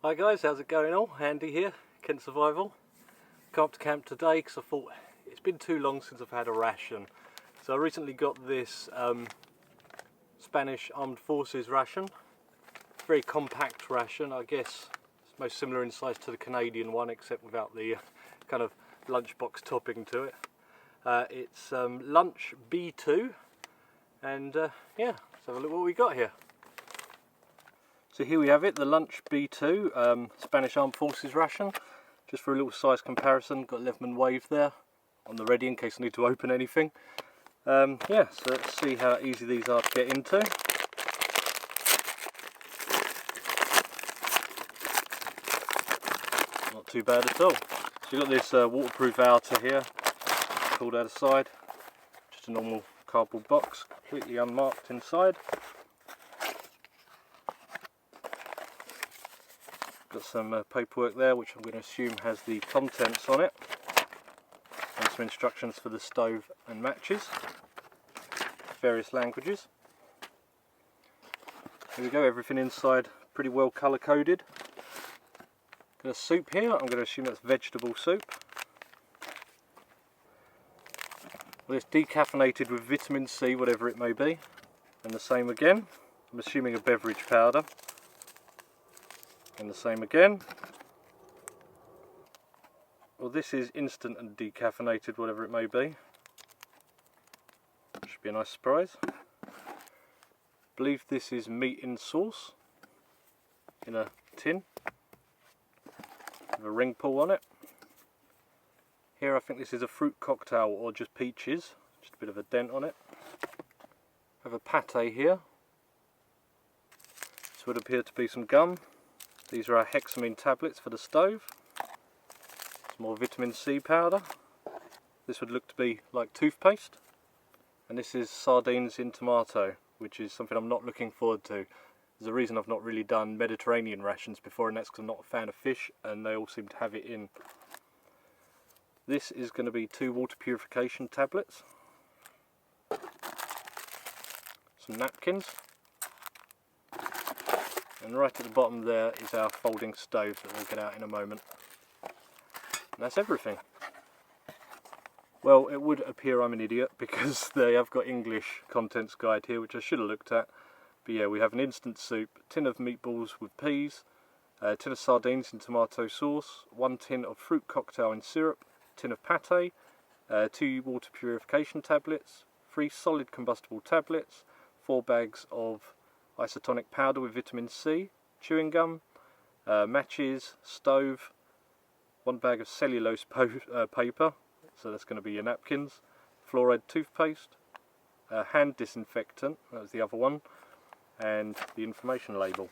Hi guys, how's it going all? Andy here, Kent Survival. Come up to camp today because I thought it's been too long since I've had a ration. So I recently got this Spanish Armed Forces ration. Very compact ration, I guess it's most similar in size to the Canadian one except without the kind of lunchbox topping to it. It's lunch B2 and yeah, let's have a look what we got here. So here we have it, the lunch B2 Spanish Armed Forces ration. Just for a little size comparison, got Leatherman wave there on the ready in case I need to open anything. Yeah, so let's see how easy these are to get into. Not too bad at all. So you've got this waterproof outer here, pulled out of side. Just a normal cardboard box, completely unmarked inside. Got some paperwork there which I'm going to assume has the contents on it, and some instructions for the stove and matches, various languages. Here we go, everything inside pretty well colour coded. Got a soup here, I'm going to assume that's vegetable soup. Well, it's decaffeinated with vitamin C, whatever it may be, and the same again. I'm assuming a beverage powder. And the same again. Well, this is instant and decaffeinated, whatever it may be. Should be a nice surprise. Believe this is meat in sauce in a tin with a ring pull on it. Here I think this is a fruit cocktail or just peaches, just a bit of a dent on it. I have a pate here. This would appear to be some gum. These are our hexamine tablets for the stove. Some more vitamin C powder. This would look to be like toothpaste. And this is sardines in tomato, which is something I'm not looking forward to. There's a reason I've not really done Mediterranean rations before, and that's because I'm not a fan of fish and they all seem to have it in. This is going to be 2 water purification tablets. Some napkins. And right at the bottom there is our folding stove that we'll get out in a moment. And that's everything. Well, it would appear I'm an idiot because they have got English contents guide here, which I should have looked at. But yeah, we have an instant soup, a tin of meatballs with peas, a tin of sardines in tomato sauce, 1 tin of fruit cocktail in syrup, a tin of pate, 2 water purification tablets, 3 solid combustible tablets, 4 bags of isotonic powder with vitamin C, chewing gum, matches, stove, 1 bag of cellulose paper, so that's going to be your napkins, fluoride toothpaste, hand disinfectant, that was the other one, and the information label.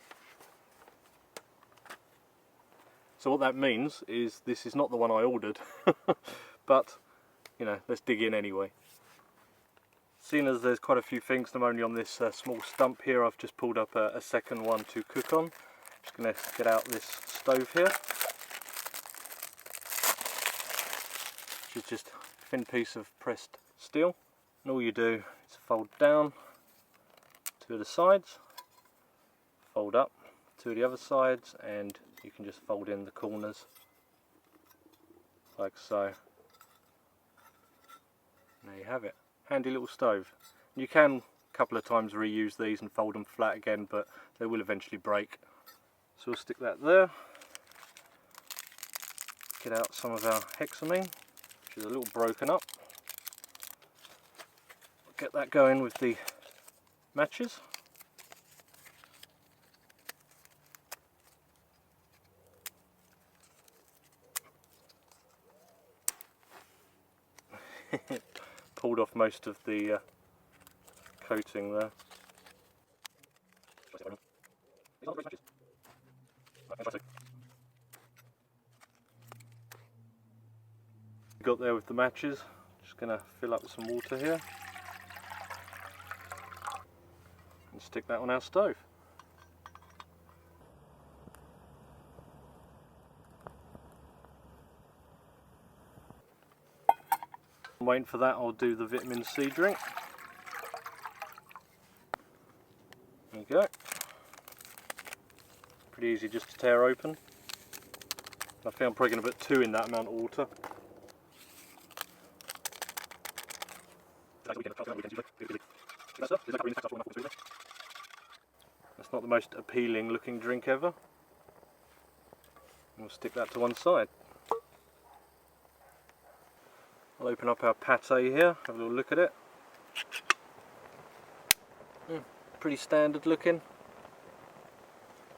So what that means is this is not the one I ordered, but you know, let's dig in anyway. Seeing as there's quite a few things, I'm only on this small stump here, I've just pulled up a second one to cook on. Just going to get out this stove here, which is just a thin piece of pressed steel. And all you do is fold down 2 of the sides, fold up 2 of the other sides, and you can just fold in the corners like so. And there you have it. Handy little stove. You can a couple of times reuse these and fold them flat again, but they will eventually break. So we'll stick that there. Get out some of our hexamine, which is a little broken up. Get that going with the matches. Pulled off most of the coating there. Got there with the matches. Just going to fill up with some water here and stick that on our stove. Waiting for that, I'll do the vitamin C drink. There you go. Pretty easy just to tear open. I think I'm probably going to put 2 in that amount of water. That's not the most appealing looking drink ever. We'll stick that to one side. I'll open up our pate here, have a little look at it. Pretty standard looking.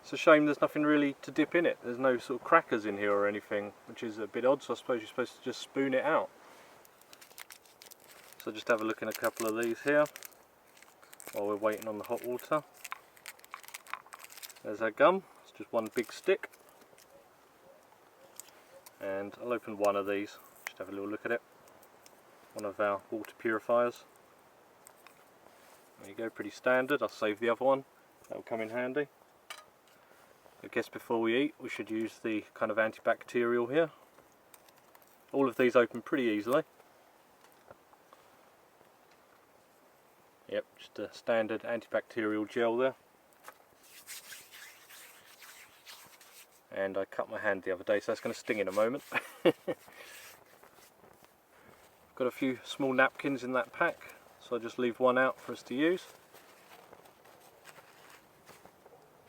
It's a shame there's nothing really to dip in it. There's no sort of crackers in here or anything, which is a bit odd, so I suppose you're supposed to just spoon it out. So just have a look in a couple of these here while we're waiting on the hot water. There's our gum, it's just one big stick. And I'll open one of these, just have a little look at it. One of our water purifiers. There you go, pretty standard. I'll save the other one, that'll come in handy. I guess before we eat we should use the kind of antibacterial here. All of these open pretty easily. Yep, just a standard antibacterial gel there. And I cut my hand the other day, so that's going to sting in a moment. Got a few small napkins in that pack, so I'll just leave one out for us to use.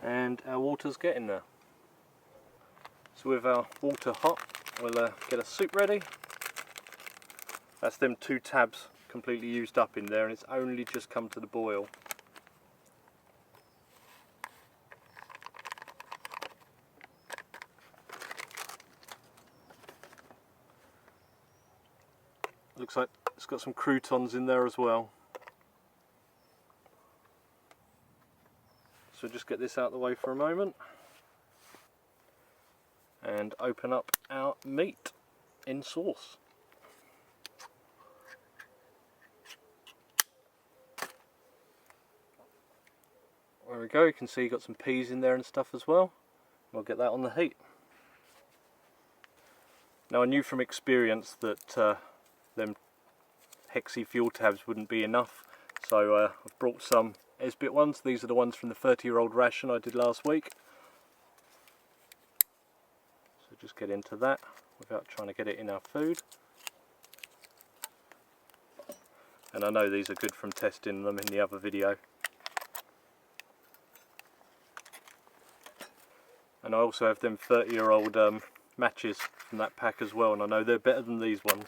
And our water's getting there. So with our water hot, we'll get a soup ready. That's them 2 tabs completely used up in there, and it's only just come to the boil. Looks like it's got some croutons in there as well. So just get this out of the way for a moment and open up our meat in sauce. There we go, you can see you've got some peas in there and stuff as well. We'll get that on the heat. Now I knew from experience that them Hexi fuel tabs wouldn't be enough, so I've brought some Esbit ones. These are the ones from the 30-year-old ration I did last week. So just get into that without trying to get it in our food. And I know these are good from testing them in the other video. And I also have them 30-year-old matches from that pack as well, and I know they're better than these ones.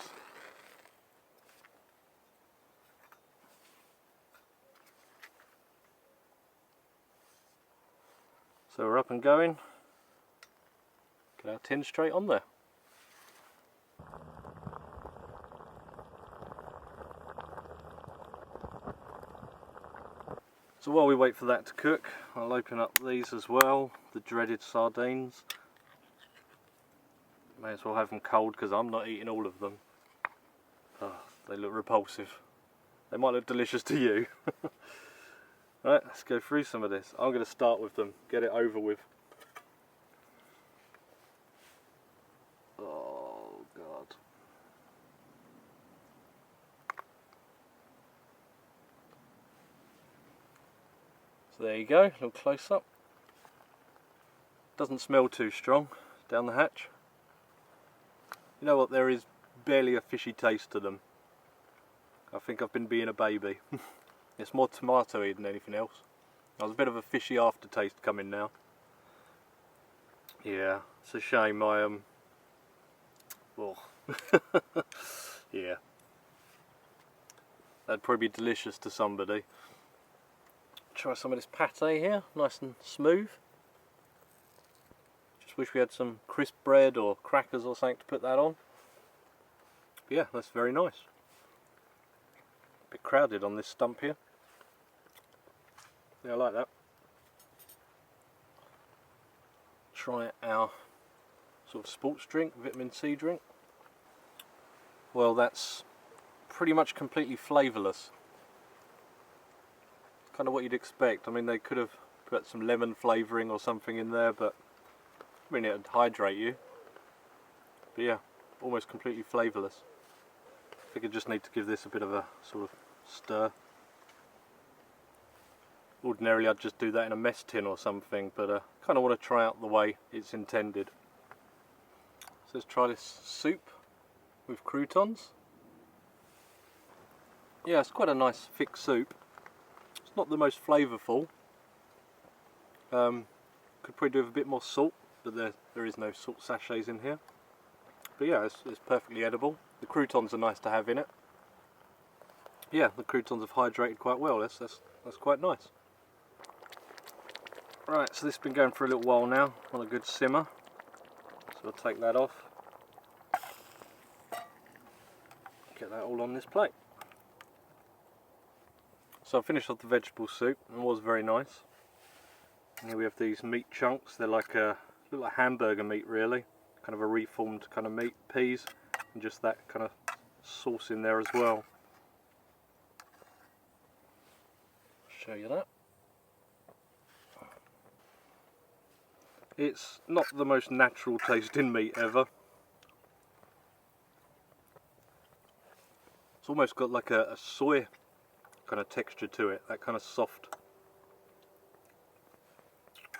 So we're up and going. Get our tin straight on there. So while we wait for that to cook, I'll open up these as well, the dreaded sardines. May as well have them cold because I'm not eating all of them. Oh, they look repulsive. They might look delicious to you. Right, let's go through some of this. I'm going to start with them, get it over with. Oh God. So there you go, a little close up. Doesn't smell too strong down the hatch. You know what, there is barely a fishy taste to them. I think I've been being a baby. It's more tomatoey than anything else. There's a bit of a fishy aftertaste coming now. Yeah, it's a shame I well, yeah. That'd probably be delicious to somebody. Try some of this pate here, nice and smooth. Just wish we had some crisp bread or crackers or something to put that on. But yeah, that's very nice. A bit crowded on this stump here. Yeah, I like that. Try our sort of sports drink, vitamin C drink. Well, that's pretty much completely flavourless. It's kind of what you'd expect. I mean, they could have put some lemon flavouring or something in there, but I mean, it'd hydrate you. But yeah, almost completely flavourless. I think I just need to give this a bit of a sort of stir. Ordinarily I'd just do that in a mess tin or something, but I kind of want to try out the way it's intended. So let's try this soup with croutons. Yeah, it's quite a nice thick soup. It's not the most flavourful. Could probably do with a bit more salt, but there is no salt sachets in here. But yeah, it's perfectly edible. The croutons are nice to have in it. Yeah, the croutons have hydrated quite well. That's quite nice. Right, so this has been going for a little while now on a good simmer. So I'll take that off. Get that all on this plate. So I finished off the vegetable soup, and it was very nice. And here we have these meat chunks. They're like look like hamburger meat really, kind of a reformed kind of meat, peas, and just that kind of sauce in there as well. Show you that. It's not the most natural tasting meat ever. It's almost got like a soy kind of texture to it, that kind of soft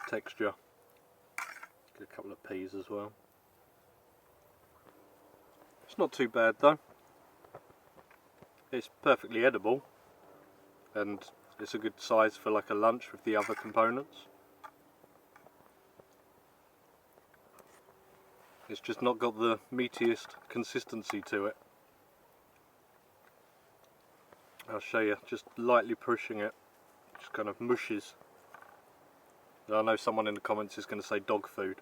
texture. Get a couple of peas as well. It's not too bad though. It's perfectly edible, and it's a good size for like a lunch with the other components. It's just not got the meatiest consistency to it. I'll show you, just lightly pushing it, just kind of mushes. I know someone in the comments is going to say dog food.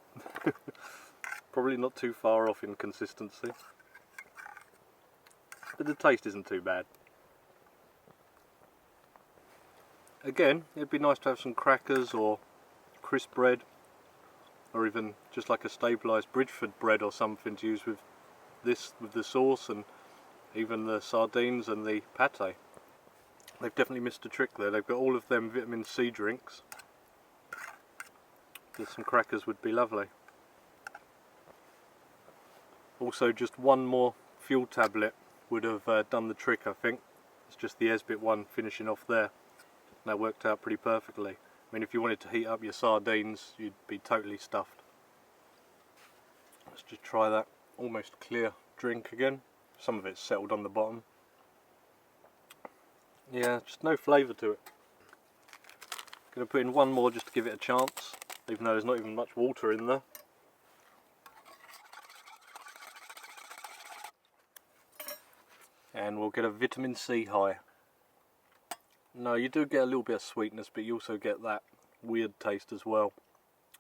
Probably not too far off in consistency. But the taste isn't too bad. Again, it'd be nice to have some crackers or crisp bread, or even just like a stabilised Bridgeford bread or something to use with this, with the sauce, and even the sardines and the pate. They've definitely missed a trick there. They've got all of them vitamin C drinks. But some crackers would be lovely. Also, just one more fuel tablet would have done the trick, I think. It's just the Esbit one finishing off there. And that worked out pretty perfectly. I mean, if you wanted to heat up your sardines, you'd be totally stuffed. Let's just try that almost clear drink again. Some of it's settled on the bottom. Yeah, just no flavour to it. Going to put in one more just to give it a chance, even though there's not even much water in there. And we'll get a vitamin C high. No, you do get a little bit of sweetness, but you also get that weird taste as well.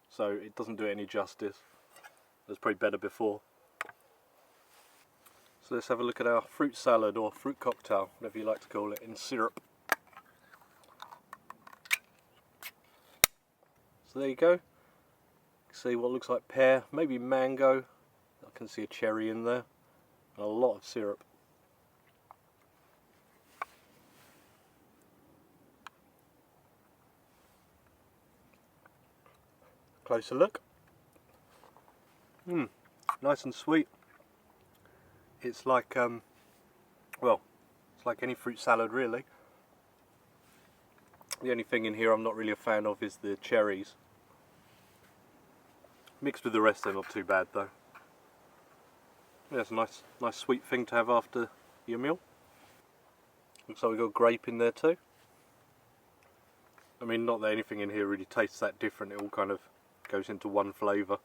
So it doesn't do it any justice. It was probably better before. So let's have a look at our fruit salad or fruit cocktail, whatever you like to call it, in syrup. So there you go. You can see what looks like pear, maybe mango. I can see a cherry in there. And a lot of syrup. Closer look. Nice and sweet. It's like, well, it's like any fruit salad really. The only thing in here I'm not really a fan of is the cherries. Mixed with the rest they're not too bad though. Yeah, it's a nice sweet thing to have after your meal. Looks like we've got grape in there too. I mean, not that anything in here really tastes that different, it all kind of goes into one flavour.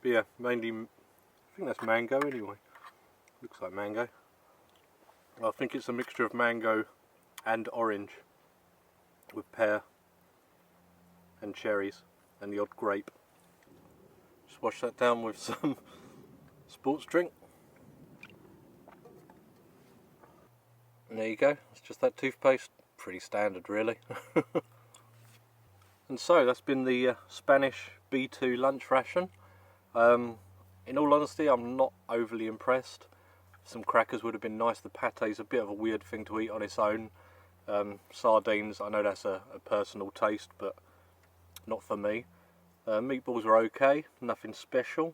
But yeah, mainly, I think that's mango anyway. Looks like mango. I think it's a mixture of mango and orange with pear and cherries and the odd grape. Just wash that down with some sports drink. And there you go, it's just that toothpaste. Pretty standard really. And so that's been the Spanish B2 lunch ration. In all honesty, I'm not overly impressed. Some crackers would have been nice. The pate's a bit of a weird thing to eat on its own. Sardines, I know that's a personal taste, but not for me. Meatballs are okay, nothing special.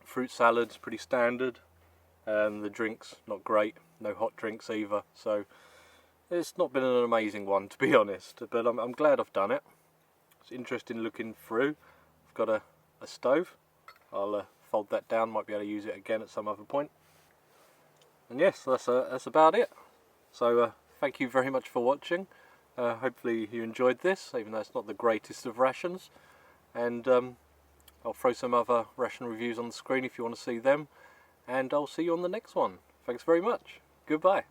Fruit salad's pretty standard. The drinks, not great. no hot drinks either, so it's not been an amazing one, to be honest, but I'm glad I've done it. It's interesting looking through. I've got a stove. I'll fold that down, might be able to use it again at some other point. And yes, that's about it. So thank you very much for watching. Hopefully you enjoyed this, even though it's not the greatest of rations. And I'll throw some other ration reviews on the screen if you want to see them. And I'll see you on the next one. Thanks very much. Goodbye.